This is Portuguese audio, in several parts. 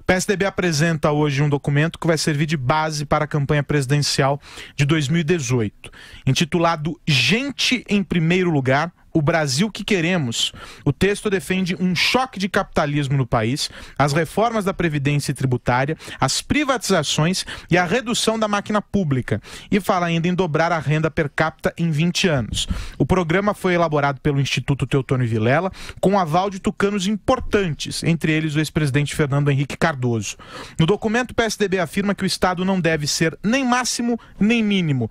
PSDB apresenta hoje um documento que vai servir de base para a campanha presidencial de 2018, intitulado Gente em Primeiro Lugar, o Brasil que queremos. O texto defende um choque de capitalismo no país, as reformas da Previdência tributária, as privatizações e a redução da máquina pública. E fala ainda em dobrar a renda per capita em 20 anos. O programa foi elaborado pelo Instituto Teotônio Vilela, com aval de tucanos importantes, entre eles o ex-presidente Fernando Henrique Cardoso. No documento, o PSDB afirma que o Estado não deve ser nem máximo nem mínimo,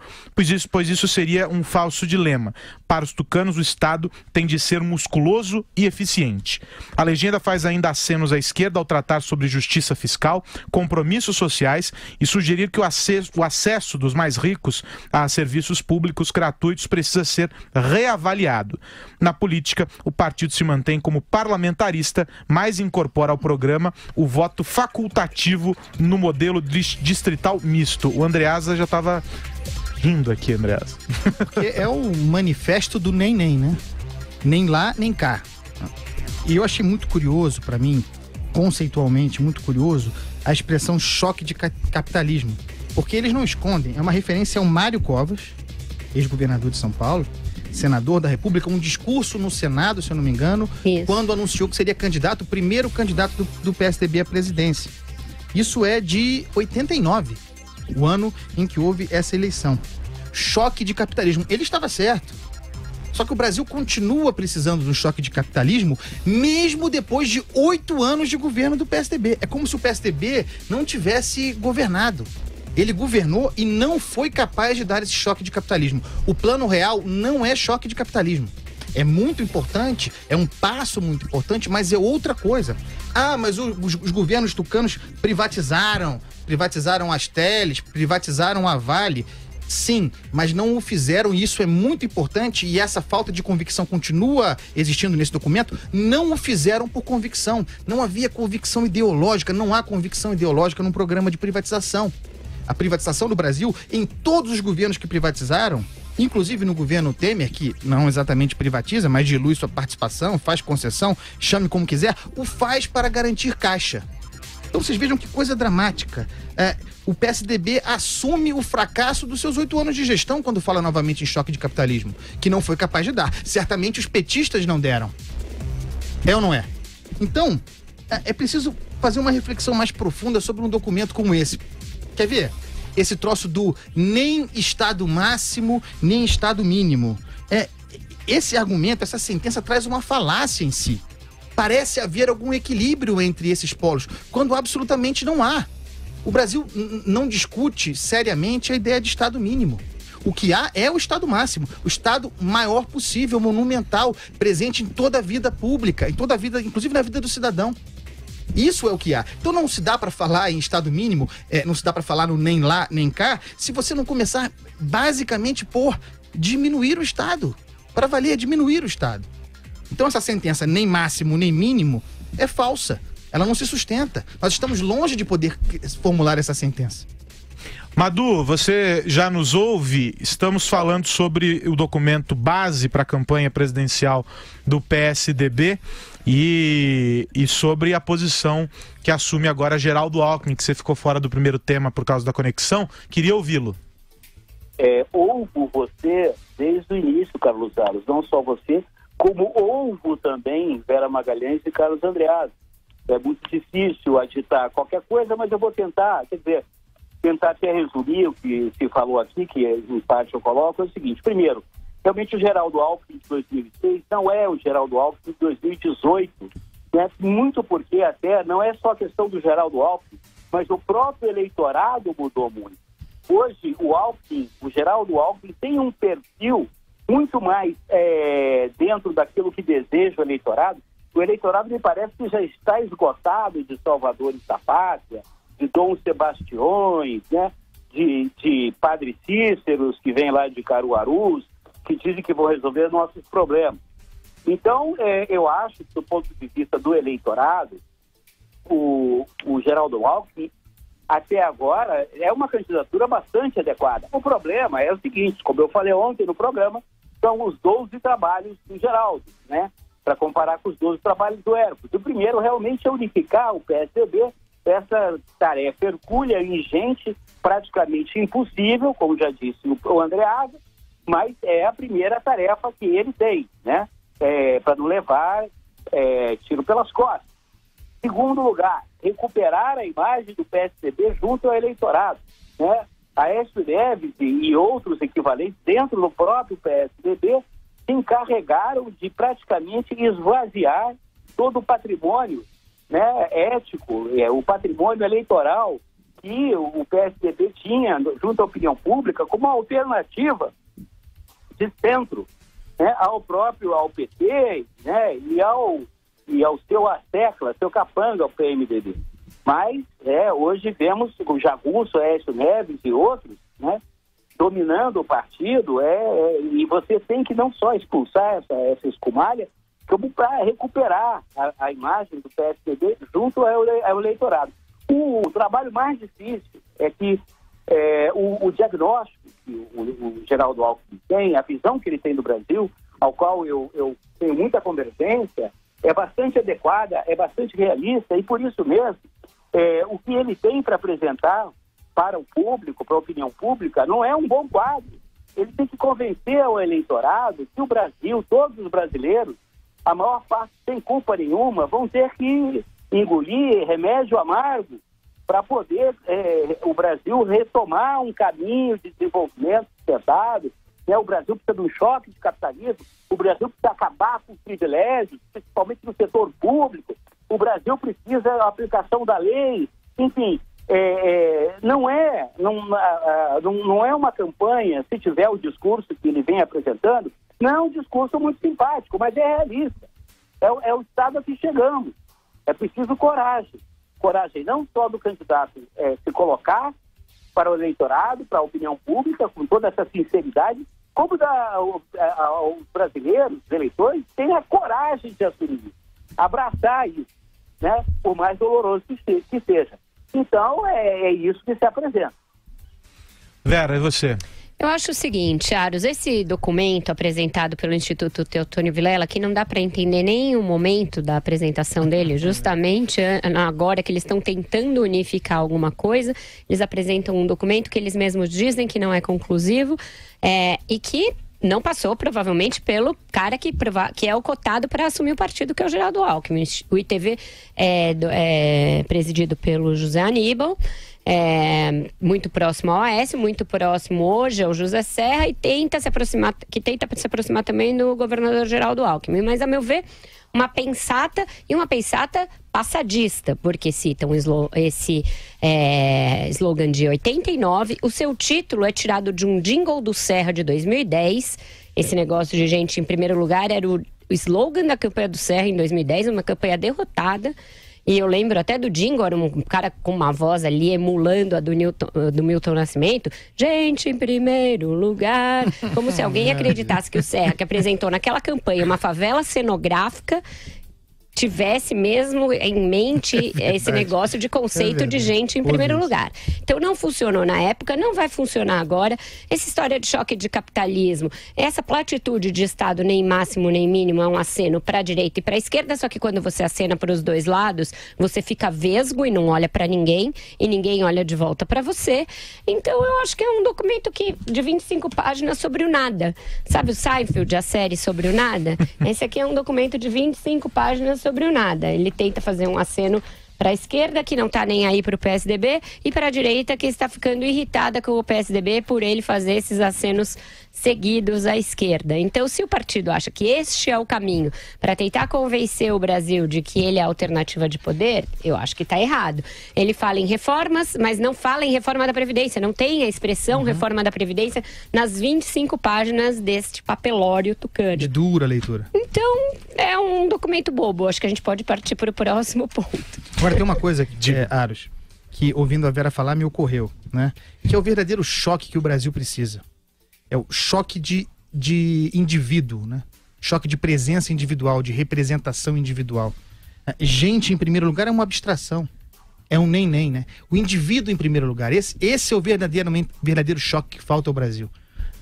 pois isso seria um falso dilema. Para os tucanos, o Estado tem de ser musculoso e eficiente. A legenda faz ainda acenos à esquerda ao tratar sobre justiça fiscal, compromissos sociais e sugerir que o acesso dos mais ricos a serviços públicos gratuitos precisa ser reavaliado. Na política, o partido se mantém como parlamentarista, mas incorpora ao programa o voto facultativo no modelo distrital misto. O Andreasa já estava rindo aqui, Andreasa. Porque é o manifesto do nem, né? Nem lá, nem cá. E eu achei muito curioso, para mim, conceitualmente muito curioso, a expressão choque de capitalismo. Porque eles não escondem, é uma referência ao Mário Covas, ex-governador de São Paulo, senador da República, um discurso no Senado, se eu não me engano, quando anunciou que seria candidato, o primeiro candidato do PSDB à presidência. Isso é de 89, o ano em que houve essa eleição. Choque de capitalismo. Ele estava certo. Só que o Brasil continua precisando de um choque de capitalismo, mesmo depois de 8 anos de governo do PSDB. É como se o PSDB não tivesse governado. Ele governou e não foi capaz de dar esse choque de capitalismo. O Plano Real não é choque de capitalismo. É muito importante, é um passo muito importante, mas é outra coisa. Ah, mas os governos tucanos privatizaram as Teles, privatizaram a Vale. Sim, mas não o fizeram e isso é muito importante e essa falta de convicção continua existindo nesse documento. Não o fizeram por convicção. Não havia convicção ideológica, não há convicção ideológica num programa de privatização. A privatização do Brasil, em todos os governos que privatizaram, inclusive no governo Temer, que não exatamente privatiza, mas dilui sua participação, faz concessão, chame como quiser, o faz para garantir caixa. Então vocês vejam que coisa dramática. O PSDB assume o fracasso dos seus 8 anos de gestão quando fala novamente em choque de capitalismo, que não foi capaz de dar. Certamente os petistas não deram. É ou não é? Então, é preciso fazer uma reflexão mais profunda sobre um documento como esse. Quer ver? Esse troço do nem Estado máximo, nem Estado mínimo. Esse argumento, essa sentença traz uma falácia em si. Parece haver algum equilíbrio entre esses polos, quando absolutamente não há. O Brasil não discute seriamente a ideia de Estado mínimo. O que há é o Estado máximo, o Estado maior possível, monumental, presente em toda a vida pública, em toda a vida, inclusive na vida do cidadão. Isso é o que há. Então não se dá para falar em Estado mínimo, não se dá para falar no nem lá, nem cá, se você não começar basicamente por diminuir o Estado. Para valer, diminuir o Estado. Então essa sentença, nem máximo, nem mínimo, é falsa. Ela não se sustenta. Nós estamos longe de poder formular essa sentença. Madu, você já nos ouve? Estamos falando sobre o documento base para a campanha presidencial do PSDB e sobre a posição que assume agora Geraldo Alckmin, que você ficou fora do primeiro tema por causa da conexão. Queria ouvi-lo. Ouvo você desde o início, Carlos Aros, não só você, como ouvo também Vera Magalhães e Carlos Andreasa. É muito difícil agitar qualquer coisa, mas eu vou tentar, tentar até resumir o que se falou aqui, que em parte eu coloco, é o seguinte. Primeiro, realmente o Geraldo Alckmin de 2006 não é o Geraldo Alckmin de 2018, né? Muito porque até não é só a questão do Geraldo Alckmin, mas o próprio eleitorado mudou muito. Hoje, o Geraldo Alckmin tem um perfil muito mais dentro daquilo que deseja o eleitorado. O eleitorado me parece que já está esgotado de salvadores da pátria, de Dom Sebastiões, né? de Padre Cíceros, que vem lá de Caruarus, que dizem que vão resolver nossos problemas. Então, eu acho que do ponto de vista do eleitorado, o Geraldo Alckmin, até agora, é uma candidatura bastante adequada. O problema é o seguinte, como eu falei ontem no programa, são os 12 trabalhos do Geraldo, né? Para comparar com os 12 trabalhos do Hércules. O primeiro realmente é unificar o PSDB essa tarefa hercúlea, ingente, praticamente impossível, como já disse o Andreasa, mas é a primeira tarefa que ele tem, né? Para não levar tiro pelas costas. Segundo lugar, recuperar a imagem do PSDB junto ao eleitorado, né? Aécio Neves e outros equivalentes dentro do próprio PSDB se encarregaram de praticamente esvaziar todo o patrimônio, né, ético, o patrimônio eleitoral que o PSDB tinha junto à opinião pública como alternativa de centro, né, ao PT, né, e ao seu Astecla, seu capanga, ao PMDB. Mas hoje vemos o Jagunço, Aécio Neves e outros, né, dominando o partido, e você tem que não só expulsar essa escumalha, como para recuperar a imagem do PSDB junto ao eleitorado. O trabalho mais difícil é que o diagnóstico que o Geraldo Alckmin tem, a visão que ele tem do Brasil, ao qual eu tenho muita convergência, é bastante adequada, é bastante realista, e por isso mesmo, o que ele tem para apresentar para o público, para a opinião pública, não é um bom quadro. Ele tem que convencer o eleitorado que o Brasil, todos os brasileiros, a maior parte sem culpa nenhuma, vão ter que engolir remédio amargo para poder o Brasil retomar um caminho de desenvolvimento sustentado, né? O Brasil precisa de um choque de capitalismo, o Brasil precisa acabar com os privilégios, principalmente no setor público, o Brasil precisa da aplicação da lei, enfim, não é uma campanha, se tiver o discurso que ele vem apresentando, não é um discurso muito simpático, mas é realista. É o estado a que chegamos. É preciso coragem. Coragem não só do candidato se colocar para o eleitorado, para a opinião pública, com toda essa sinceridade, como os brasileiros, os eleitores, têm a coragem de assumir isso, abraçar isso, né? Por mais doloroso que seja. Então, é isso que se apresenta. Vera, e você? Eu acho o seguinte, Aros, esse documento apresentado pelo Instituto Teotônio Vilela, que não dá para entender nem o momento da apresentação dele, justamente agora que eles estão tentando unificar alguma coisa, eles apresentam um documento que eles mesmos dizem que não é conclusivo e que não passou, provavelmente, pelo cara que é o cotado para assumir o partido, que é o Geraldo Alckmin. O ITV é presidido pelo José Aníbal, muito próximo ao Aécio, muito próximo hoje ao José Serra, e tenta se aproximar também do governador Geraldo Alckmin. Mas, a meu ver, uma pensata passadista, porque citam esse slogan de 89. O seu título é tirado de um jingle do Serra de 2010. Esse negócio de gente em primeiro lugar era o slogan da campanha do Serra em 2010, uma campanha derrotada. E eu lembro até do jingle, era um cara com uma voz ali emulando a do Milton Nascimento. Gente em primeiro lugar. Como se alguém acreditasse que o Serra, que apresentou naquela campanha uma favela cenográfica, tivesse mesmo em mente esse negócio de conceito de gente em primeiro lugar. Então não funcionou na época, não vai funcionar agora. Essa história de choque de capitalismo, essa platitude de Estado nem máximo nem mínimo é um aceno para a direita e para a esquerda, só que quando você acena para os dois lados, você fica vesgo e não olha para ninguém, e ninguém olha de volta para você. Então eu acho que é um documento de 25 páginas sobre o nada. Sabe o Seinfeld, a série sobre o nada? Esse aqui é um documento de 25 páginas sobre o nada. Ele tenta fazer um aceno para a esquerda, que não está nem aí para o PSDB, e para a direita, que está ficando irritada com o PSDB por ele fazer esses acenos seguidos à esquerda. Então, se o partido acha que este é o caminho para tentar convencer o Brasil de que ele é a alternativa de poder, eu acho que está errado. Ele fala em reformas, mas não fala em reforma da Previdência. Não tem a expressão reforma da Previdência nas 25 páginas deste papelório tucano. De dura leitura. Então, é um documento bobo. Acho que a gente pode partir para o próximo ponto. Agora, tem uma coisa, Aros, que ouvindo a Vera falar me ocorreu, né? Que é o verdadeiro choque que o Brasil precisa. É o choque de indivíduo, né? Choque de presença individual, de representação individual. Gente, em primeiro lugar, é uma abstração. É um nem-nem, né? O indivíduo em primeiro lugar. Esse é o verdadeiro choque que falta ao Brasil.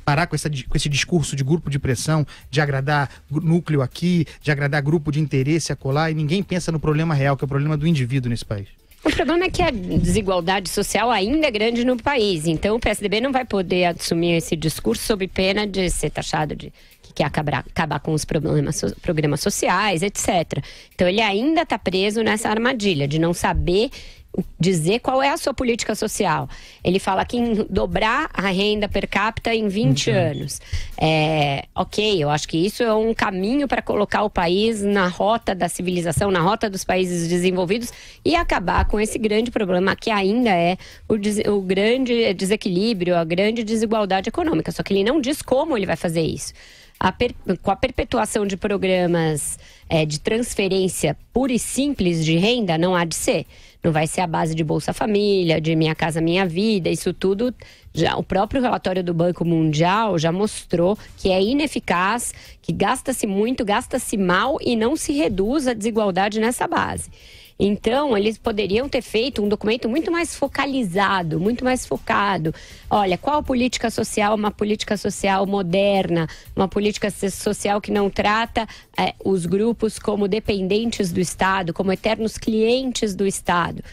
Parar com esse discurso de grupo de pressão, de agradar núcleo aqui, de agradar grupo de interesse acolá, e ninguém pensa no problema real, que é o problema do indivíduo nesse país. O problema é que a desigualdade social ainda é grande no país. Então o PSDB não vai poder assumir esse discurso sob pena de ser taxado de que quer acabar com os programas sociais, etc. Então ele ainda está preso nessa armadilha de não saber dizer qual é a sua política social. Ele fala que em dobrar a renda per capita em 20 anos. Ok, eu acho que isso é um caminho para colocar o país na rota da civilização, na rota dos países desenvolvidos e acabar com esse grande problema que ainda é o grande desequilíbrio, a grande desigualdade econômica. Só que ele não diz como ele vai fazer isso. Com a perpetuação de programas de transferência pura e simples de renda, não há de ser. Não vai ser a base de Bolsa Família, de Minha Casa Minha Vida, isso tudo. O próprio relatório do Banco Mundial já mostrou que é ineficaz, que gasta-se muito, gasta-se mal e não se reduz a desigualdade nessa base. Então, eles poderiam ter feito um documento muito mais focalizado, muito mais focado. Olha, qual política social, uma política social moderna, uma política social que não trata os grupos como dependentes do Estado, como eternos clientes do Estado.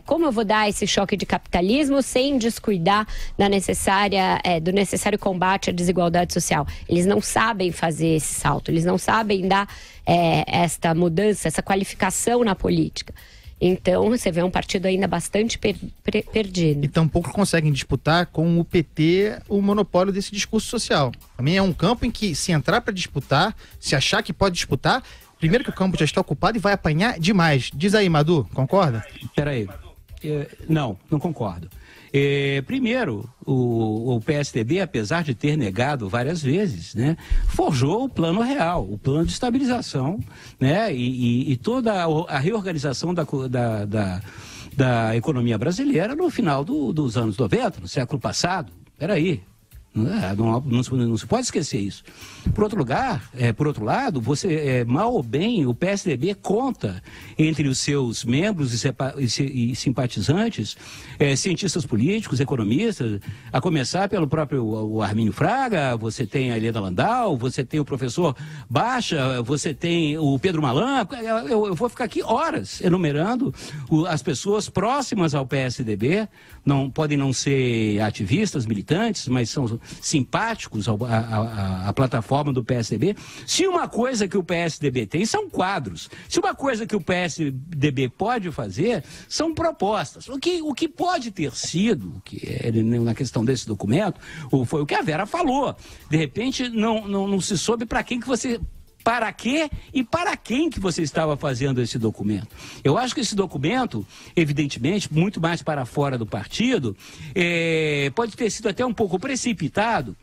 Como eu vou dar esse choque de capitalismo sem descuidar do necessário combate à desigualdade social? Eles não sabem fazer esse salto, eles não sabem dar esta mudança, essa qualificação na política. Então, você vê um partido ainda bastante perdido. E tampouco conseguem disputar com o PT o monopólio desse discurso social. Também é um campo em que, se entrar para disputar, se achar que pode disputar, primeiro que o campo já está ocupado e vai apanhar demais. Diz aí, Madu, concorda? Peraí. Não concordo. Primeiro, o PSDB, apesar de ter negado várias vezes, né, forjou o plano real, o plano de estabilização, né, e toda a reorganização da economia brasileira no final dos anos 90, no século passado. Peraí. Não se pode esquecer isso. Por outro lado, mal ou bem, o PSDB conta entre os seus membros e simpatizantes, cientistas políticos, economistas, a começar pelo próprio Armínio Fraga, você tem a Helena Landau, você tem o professor Baixa, você tem o Pedro Malan. Eu vou ficar aqui horas enumerando as pessoas próximas ao PSDB, podem não ser ativistas, militantes, mas são simpáticos à plataforma do PSDB. Se uma coisa que o PSDB tem são quadros, se uma coisa que o PSDB pode fazer são propostas. O que pode ter sido, na questão desse documento, foi o que a Vera falou. De repente, não se soube para quem que você... Para quê e para quem que você estava fazendo esse documento? Eu acho que esse documento, evidentemente, muito mais para fora do partido, pode ter sido até um pouco precipitado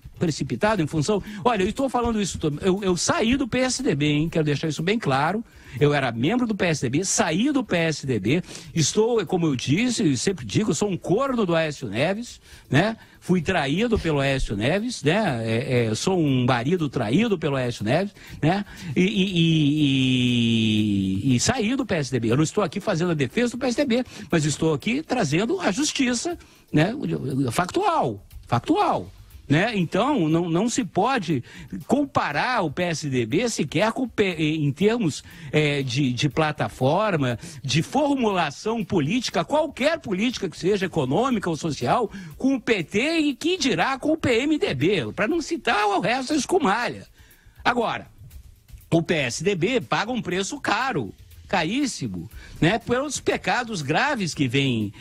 em função... Olha, eu estou falando isso... Eu saí do PSDB, hein? Quero deixar isso bem claro. Eu era membro do PSDB, saí do PSDB, estou, como eu disse, eu sempre digo, eu sou um corno do Aécio Neves, né? Fui traído pelo Aécio Neves, né? Sou um marido traído pelo Aécio Neves, né? E saí do PSDB. Eu não estou aqui fazendo a defesa do PSDB, mas estou aqui trazendo a justiça, né? Factual. Né? Então, não se pode comparar o PSDB sequer em termos de plataforma, de formulação política, qualquer política que seja econômica ou social, com o PT e que dirá com o PMDB, para não citar o resto da escumalha. Agora, o PSDB paga um preço caríssimo, né, pelos pecados graves que vem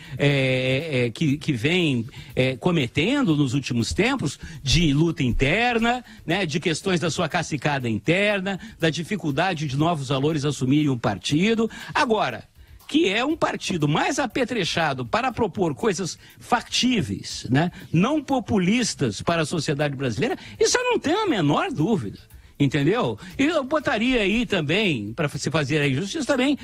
cometendo nos últimos tempos, de luta interna, né, de questões da sua cacicada interna, da dificuldade de novos valores assumirem um partido. Agora, que é um partido mais apetrechado para propor coisas factíveis, né, não populistas para a sociedade brasileira, isso eu não tenho a menor dúvida. Entendeu? E eu botaria aí também, para se fazer a justiça, também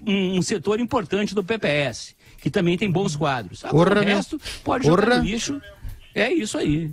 um setor importante do PPS, que também tem bons quadros. Agora, o resto pode jogar no lixo. É isso aí.